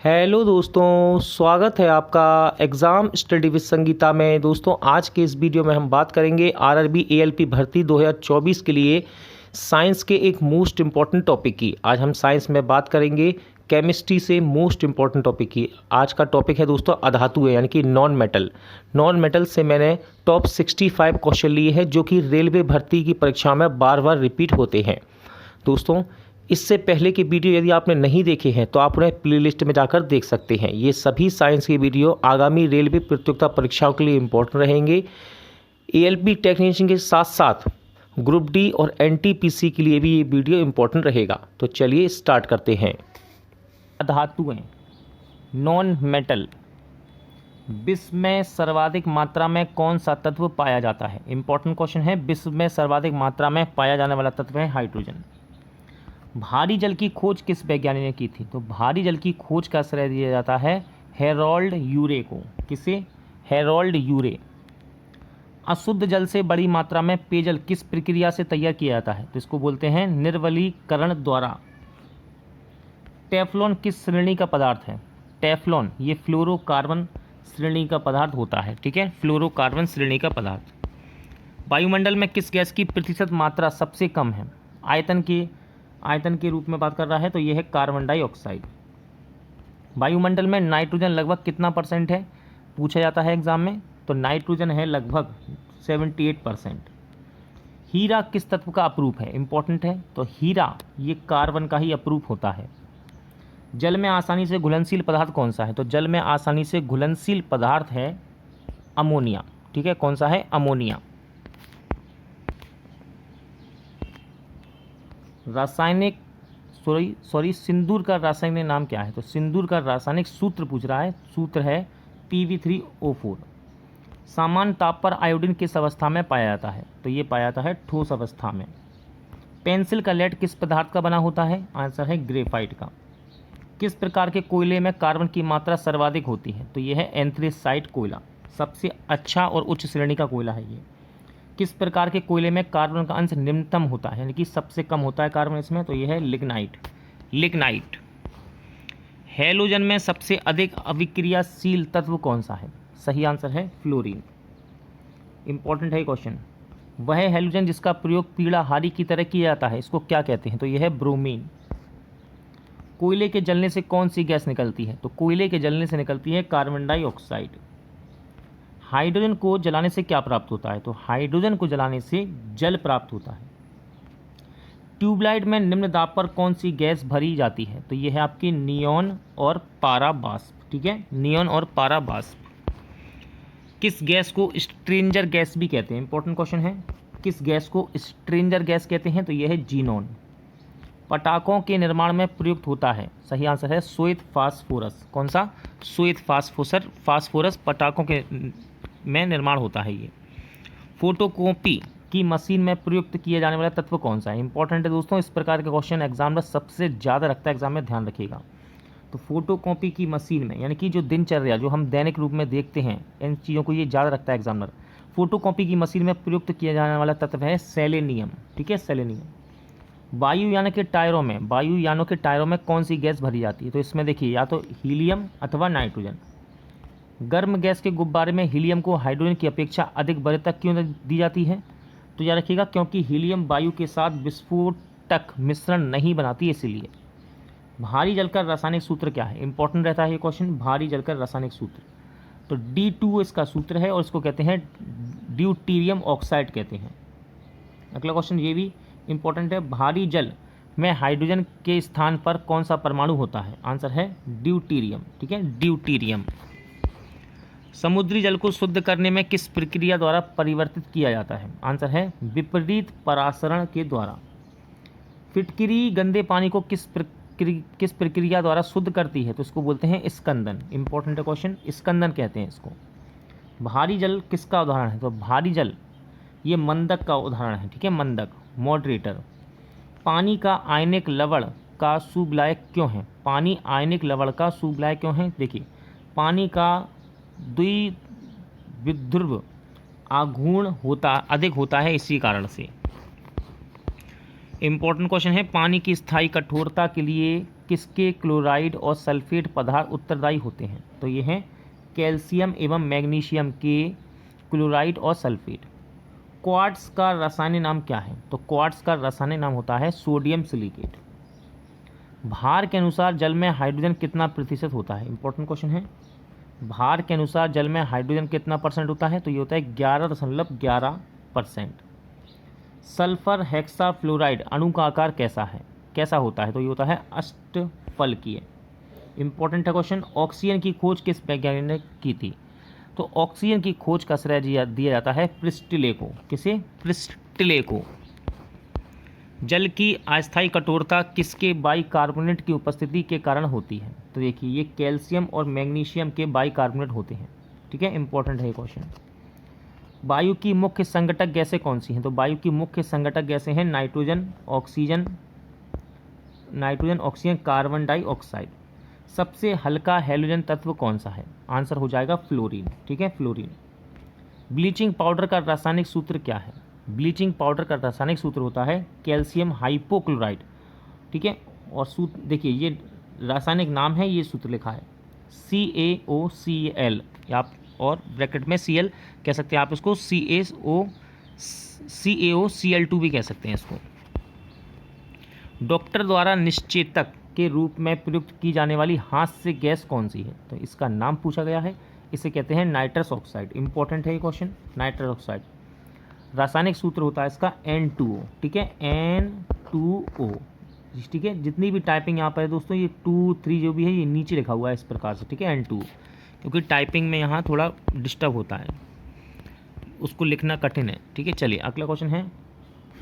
Hello दोस्तों, स्वागत है आपका एग्ज़ाम स्टडी विद संगीता में। दोस्तों, आज के इस वीडियो में हम बात करेंगे आरआरबी एएलपी भर्ती 2024 के लिए साइंस के एक मोस्ट इम्पॉर्टेंट टॉपिक की। आज हम साइंस में बात करेंगे केमिस्ट्री से मोस्ट इम्पॉर्टेंट टॉपिक की। आज का टॉपिक है दोस्तों अधातु है, यानी कि नॉन मेटल। नॉन मेटल से मैंने टॉप 65 क्वेश्चन लिए हैं जो कि रेलवे भर्ती की परीक्षा में बार बार रिपीट होते हैं। दोस्तों, इससे पहले के वीडियो यदि आपने नहीं देखे हैं तो आप उन्हें प्लेलिस्ट में जाकर देख सकते हैं। ये सभी साइंस के वीडियो आगामी रेलवे प्रतियोगिता परीक्षाओं के लिए इम्पोर्टेंट रहेंगे। एएलपी टेक्नीशियन के साथ साथ ग्रुप डी और एनटीपीसी के लिए भी ये वीडियो इम्पोर्टेंट रहेगा। तो चलिए स्टार्ट करते हैं। धातुएं, नॉन मेटल। विश्व में सर्वाधिक मात्रा में कौन सा तत्व पाया जाता है? इंपॉर्टेंट क्वेश्चन है। विश्व में सर्वाधिक मात्रा में पाया जाने वाला तत्व है हाइड्रोजन। भारी जल की खोज किस वैज्ञानिक ने की थी? तो भारी जल की खोज का श्रेय दिया जाता है हेरोल्ड यूरे को। किसे? हेरोल्ड यूरे। अशुद्ध जल से बड़ी मात्रा में पेयजल किस प्रक्रिया से तैयार किया जाता है? तो इसको बोलते हैं निर्वलीकरण द्वारा। टेफ्लॉन किस श्रेणी का पदार्थ है? टेफ्लॉन ये फ्लोरोकार्बन श्रेणी का पदार्थ होता है। ठीक है, फ्लोरोकार्बन श्रेणी का पदार्थ। वायुमंडल में किस गैस की प्रतिशत मात्रा सबसे कम है? आयतन के रूप में बात कर रहा है तो यह है कार्बन डाइऑक्साइड। वायुमंडल में नाइट्रोजन लगभग कितना परसेंट है? पूछा जाता है एग्जाम में। तो नाइट्रोजन है लगभग 78%। हीरा किस तत्व का अपरूप है? इंपॉर्टेंट है। तो हीरा ये कार्बन का ही अपरूप होता है। जल में आसानी से घुलनशील पदार्थ कौन सा है? तो जल में आसानी से घुलनशील पदार्थ है अमोनिया। ठीक है, कौन सा है? अमोनिया। रासायनिक सिंदूर का रासायनिक नाम क्या है? तो सिंदूर का रासायनिक सूत्र पूछ रहा है। सूत्र है Pb3O4। सामान्य ताप पर आयोडीन किस अवस्था में पाया जाता है? तो ये पाया जाता है ठोस अवस्था में। पेंसिल का लेड किस पदार्थ का बना होता है? आंसर है ग्रेफाइट का। किस प्रकार के कोयले में कार्बन की मात्रा सर्वाधिक होती है? तो ये है एंथ्रेसाइट कोयला। सबसे अच्छा और उच्च श्रेणी का कोयला है ये। किस प्रकार के कोयले में कार्बन का अंश निम्नतम होता है, यानी कि सबसे कम होता है कार्बन इसमें? तो यह है लिग्नाइट। हैलोजन में सबसे अधिक अभिक्रियाशील तत्व कौन सा है? सही आंसर है फ्लोरीन। इंपॉर्टेंट है क्वेश्चन। वह हैलोजन जिसका प्रयोग पीड़ा हारी की तरह किया जाता है, इसको क्या कहते हैं? तो यह है ब्रोमीन। कोयले के जलने से कौन सी गैस निकलती है? तो कोयले के जलने से निकलती है कार्बन डाइऑक्साइड। हाइड्रोजन को जलाने से क्या प्राप्त होता है? तो हाइड्रोजन को जलाने से जल प्राप्त होता है। ट्यूबलाइट में निम्न दाब पर कौन सी गैस भरी जाती है? तो यह है आपकी नियॉन और पारा वाष्प। ठीक है, नियॉन और पारा वाष्प। किस गैस को स्ट्रेंजर गैस भी कहते हैं? इंपॉर्टेंट क्वेश्चन है। किस गैस को स्ट्रेंजर गैस कहते हैं? तो यह है जीनॉन। पटाखों के निर्माण में प्रयुक्त होता है। सही आंसर है श्वेत फास्फोरस। कौन सा? श्वेत फास्फोरस पटाखों के में निर्माण होता है ये। फोटोकॉपी की मशीन में प्रयुक्त किए जाने वाला तत्व कौन सा है? इंपॉर्टेंट है दोस्तों। इस प्रकार के क्वेश्चन एग्जाम में सबसे ज़्यादा रखता है एग्जाम में, ध्यान रखिएगा। तो फोटोकॉपी की मशीन में, यानी कि जो दिनचर्या जो हम दैनिक रूप में देखते हैं, इन चीज़ों को ये ज़्यादा रखता है एग्जामिनर। फोटोकॉपी की मशीन में प्रयुक्त किया जाने वाला तत्व है सेलेनियम। ठीक है, सेलेनियम। वायुयानों के टायरों में कौन सी गैस भरी जाती है? तो इसमें देखिए या तो हीलियम अथवा नाइट्रोजन। गर्म गैस के गुब्बारे में हीलियम को हाइड्रोजन की अपेक्षा अधिक वरीयता क्यों दी जाती है? तो याद रखिएगा, क्योंकि हीलियम वायु के साथ विस्फोटक मिश्रण नहीं बनाती, इसीलिए। भारी जल का रासायनिक सूत्र क्या है? इंपॉर्टेंट रहता है ये क्वेश्चन। भारी जल का रासायनिक सूत्र तो D2 इसका सूत्र है और इसको कहते हैं ड्यूटीरियम ऑक्साइड कहते हैं। अगला क्वेश्चन ये भी इंपॉर्टेंट है। भारी जल में हाइड्रोजन के स्थान पर कौन सा परमाणु होता है? आंसर है ड्यूटीरियम। ठीक है, ड्यूटीरियम। समुद्री जल को शुद्ध करने में किस प्रक्रिया द्वारा परिवर्तित किया जाता है? आंसर है विपरीत परासरण के द्वारा। फिटकरी गंदे पानी को किस प्रक्रिया द्वारा शुद्ध करती है? तो इसको बोलते हैं स्कंदन। इंपॉर्टेंट है क्वेश्चन, स्कंदन कहते हैं इसको। भारी जल किसका उदाहरण है? तो भारी जल ये मंदक का उदाहरण है। ठीक है, मंदक, मॉडरेटर। पानी का आयनिक लवण का सुब्लायक क्यों है? पानी आयनिक लवण का सुब्लायक क्यों है? देखिए, पानी का द्विविध्रुव आघूर्ण अधिक होता है, इसी कारण से। इंपॉर्टेंट क्वेश्चन है। पानी की स्थायी कठोरता के लिए किसके क्लोराइड और सल्फेट पदार्थ उत्तरदायी होते हैं? तो ये हैं कैल्शियम एवं मैग्नीशियम के क्लोराइड और सल्फेट। क्वार्ट्स का रासायनिक नाम क्या है? तो क्वार्ट्स का रासायनिक नाम होता है सोडियम सिलिकेट। भार के अनुसार जल में हाइड्रोजन कितना प्रतिशत होता है? इंपॉर्टेंट क्वेश्चन है। भार के अनुसार जल में हाइड्रोजन कितना परसेंट होता है? तो ये होता है 11.11%। सल्फर हेक्साफ्लोराइड अणु का आकार कैसा होता है? तो ये होता है अष्टफलकीय। इंपॉर्टेंट है क्वेश्चन। ऑक्सीजन की खोज किस वैज्ञानिक ने की थी? तो ऑक्सीजन की खोज का श्रेय दिया जाता है प्रिस्टिले को। किसे? प्रिस्टिले को। जल की अस्थायी कठोरता किसके बाइकार्बोनेट की उपस्थिति के कारण होती है? तो देखिए ये कैल्शियम और मैग्नीशियम के बाइकार्बोनेट होते हैं। ठीक है, इंपॉर्टेंट है ये क्वेश्चन। वायु की मुख्य संघटक गैसें कौन सी हैं? तो वायु की मुख्य संघटक गैसें हैं नाइट्रोजन, ऑक्सीजन, कार्बन डाइऑक्साइड। सबसे हल्का हैलोजन तत्व कौन सा है? आंसर हो जाएगा फ्लोरीन। ठीक है, फ्लोरीन। ब्लीचिंग पाउडर का रासायनिक सूत्र क्या है? ब्लीचिंग पाउडर का रासायनिक सूत्र होता है कैल्शियम हाइपोक्लोराइड। ठीक है, और सूत्र देखिए ये रासायनिक नाम है, ये सूत्र लिखा है CaOCl, आप और ब्रैकेट में Cl कह सकते हैं, आप इसको CaOCl2 भी कह सकते हैं इसको। डॉक्टर द्वारा निश्चेतक के रूप में प्रयुक्त की जाने वाली हास्य गैस कौन सी है? तो इसका नाम पूछा गया है, इसे कहते हैं नाइट्रस ऑक्साइड। इंपॉर्टेंट है ये क्वेश्चन, नाइट्रस ऑक्साइड। रासायनिक सूत्र होता है इसका N2O। ठीक है, N2O। ठीक है, जितनी भी टाइपिंग यहाँ पर है दोस्तों, ये 2, 3 जो भी है ये नीचे लिखा हुआ है इस प्रकार से। ठीक है, N2O, क्योंकि टाइपिंग में यहाँ थोड़ा डिस्टर्ब होता है, उसको लिखना कठिन है। ठीक है, चलिए अगला क्वेश्चन है।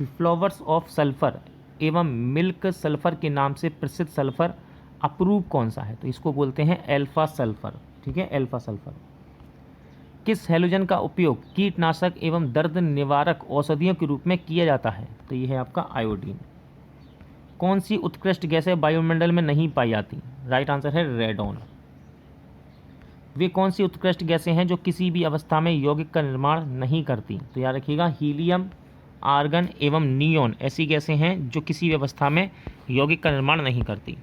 फ्लावर्स ऑफ सल्फर एवं मिल्क सल्फर के नाम से प्रसिद्ध सल्फर अपरूप कौन सा है? तो इसको बोलते हैं एल्फा सल्फर। ठीक है, एल्फा सल्फर। किस हैलोजन का उपयोग कीटनाशक एवं दर्द निवारक औषधियों के रूप में किया जाता है? तो यह है आपका आयोडीन। कौन सी उत्कृष्ट गैसें वायुमंडल में नहीं पाई जाती? राइट आंसर है रेडॉन। वे कौन सी उत्कृष्ट गैसें हैं जो किसी भी अवस्था में यौगिक का निर्माण नहीं करती? तो याद रखिएगा हीलियम, आर्गन एवं नियोन ऐसी गैसें हैं जो किसी भी अवस्था में यौगिक का निर्माण नहीं करती।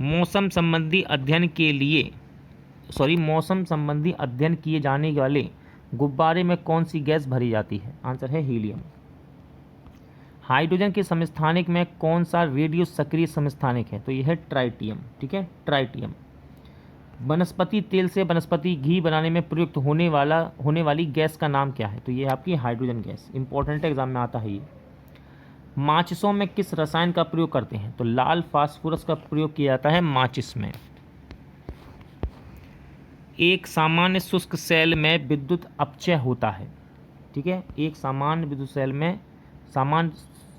मौसम संबंधी अध्ययन किए जाने वाले गुब्बारे में कौन सी गैस भरी जाती है? आंसर है हीलियम। हाइड्रोजन के समस्थानिक में कौन सा रेडियो सक्रिय समस्थानिक है? तो यह है ट्राइटियम। ठीक है, ट्राइटियम। वनस्पति तेल से वनस्पति घी बनाने में प्रयुक्त होने वाली गैस का नाम क्या है? तो ये है आपकी हाइड्रोजन गैस। इंपॉर्टेंट एग्जाम में आता है ये। माचिसों में किस रसायन का प्रयोग करते हैं? तो लाल फास्फोरस का प्रयोग किया जाता है माचिस में। एक सामान्य शुष्क सेल में विद्युत अपचय होता है। ठीक है, एक सामान्य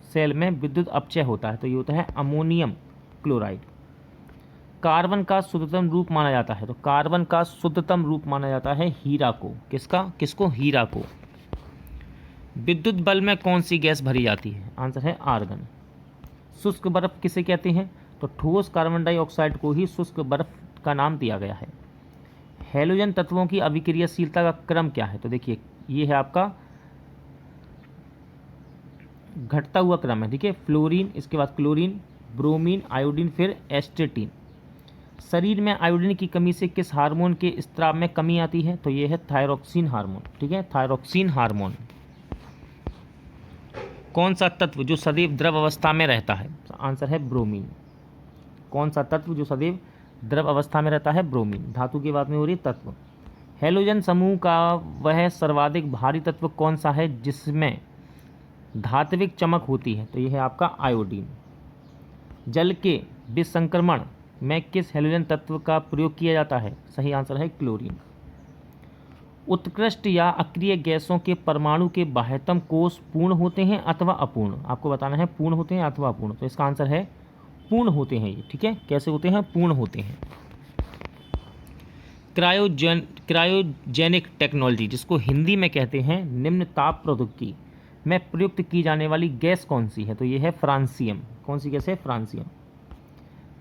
सेल में विद्युत अपचय होता है, तो ये होता है अमोनियम क्लोराइड। कार्बन का शुद्धतम रूप माना जाता है? तो कार्बन का शुद्धतम रूप माना जाता है हीरा को। किसको? हीरा को। विद्युत बल्ब में कौन सी गैस भरी जाती है? आंसर है आर्गन। शुष्क बर्फ किसे कहते हैं? तो ठोस कार्बन डाइऑक्साइड को ही शुष्क बर्फ का नाम दिया गया है। हैलोजन तत्वों की अभिक्रियाशीलता का क्रम क्या है? तो देखिए ये है आपका घटता हुआ क्रम है। ठीक है, फ्लोरीन, इसके बाद क्लोरीन, ब्रोमीन, आयोडीन, फिर एस्टेटीन। शरीर में आयोडीन की कमी से किस हार्मोन के स्त्राव में कमी आती है? तो ये है थायरोक्सिन हार्मोन। ठीक है, थायरोक्सिन हार्मोन। कौन सा तत्व जो सदैव द्रव अवस्था में रहता है? आंसर है ब्रोमीन। कौन सा तत्व जो सदैव द्रव अवस्था में रहता है? ब्रोमीन। धातु की बात में हो रही तत्व। हैलोजन समूह का वह सर्वाधिक भारी तत्व कौन सा है जिसमें धात्विक चमक होती है? तो यह है आपका आयोडीन। जल के विसंक्रमण में किस हैलोजन तत्व का प्रयोग किया जाता है? सही आंसर है क्लोरीन। उत्कृष्ट या अक्रिय गैसों के परमाणु के बाह्यतम कोष पूर्ण होते हैं अथवा अपूर्ण? आपको बताना है पूर्ण होते हैं अथवा अपूर्ण। तो इसका आंसर है पूर्ण होते हैं ये। ठीक है, कैसे होते हैं? पूर्ण होते हैं। क्रायोजेनिक टेक्नोलॉजी, जिसको हिंदी में कहते हैं निम्न ताप प्रौद्योगिकी, में प्रयुक्त की जाने वाली गैस कौन सी है? तो ये है फ्रांसियम। कौन सी गैस है? फ्रांसियम।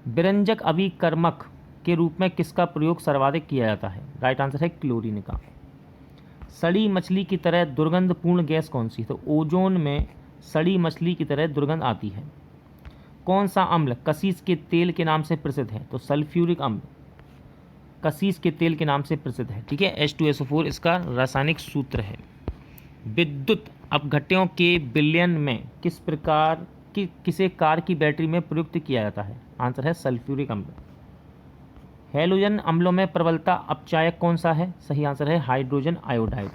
विरंजक अभिकर्मक के रूप में किसका प्रयोग सर्वाधिक किया जाता है? राइट आंसर है क्लोरीन का। सड़ी मछली की तरह दुर्गंधपूर्ण गैस कौन सी? तो ओजोन में सड़ी मछली की तरह दुर्गंध आती है। कौन सा अम्ल कसीस के तेल के नाम से प्रसिद्ध है? तो सल्फ्यूरिक अम्ल कसीस के तेल के नाम से प्रसिद्ध है। ठीक है, H2SO4 इसका रासायनिक सूत्र है। विद्युत अपघट्यों के विलयन में किस प्रकार की किसे कार की बैटरी में प्रयुक्त किया जाता है? आंसर है सल्फ्यूरिक अम्ल। हैलोजन अम्लों में प्रबलता अपचायक कौन सा है? सही आंसर है हाइड्रोजन आयोडाइड।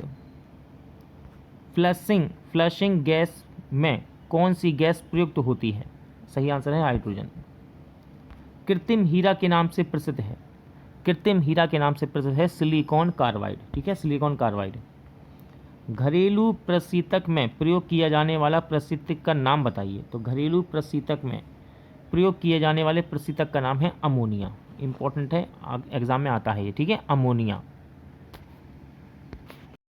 फ्लशिंग गैस में कौन सी गैस प्रयुक्त होती है? सही आंसर है हाइड्रोजन। कृत्रिम हीरा के नाम से प्रसिद्ध है? कृत्रिम हीरा के नाम से प्रसिद्ध है सिलिकॉन कार्बाइड। ठीक है, सिलिकॉन कार्बाइड। घरेलू प्रशीतक में प्रयोग किया जाने वाला प्रशीतक का नाम बताइए। तो घरेलू प्रशीतक में प्रयोग किए जाने वाले प्रशीतक का नाम है अमोनिया। इंपॉर्टेंट है, एग्जाम में आता है ये। ठीक है, अमोनिया।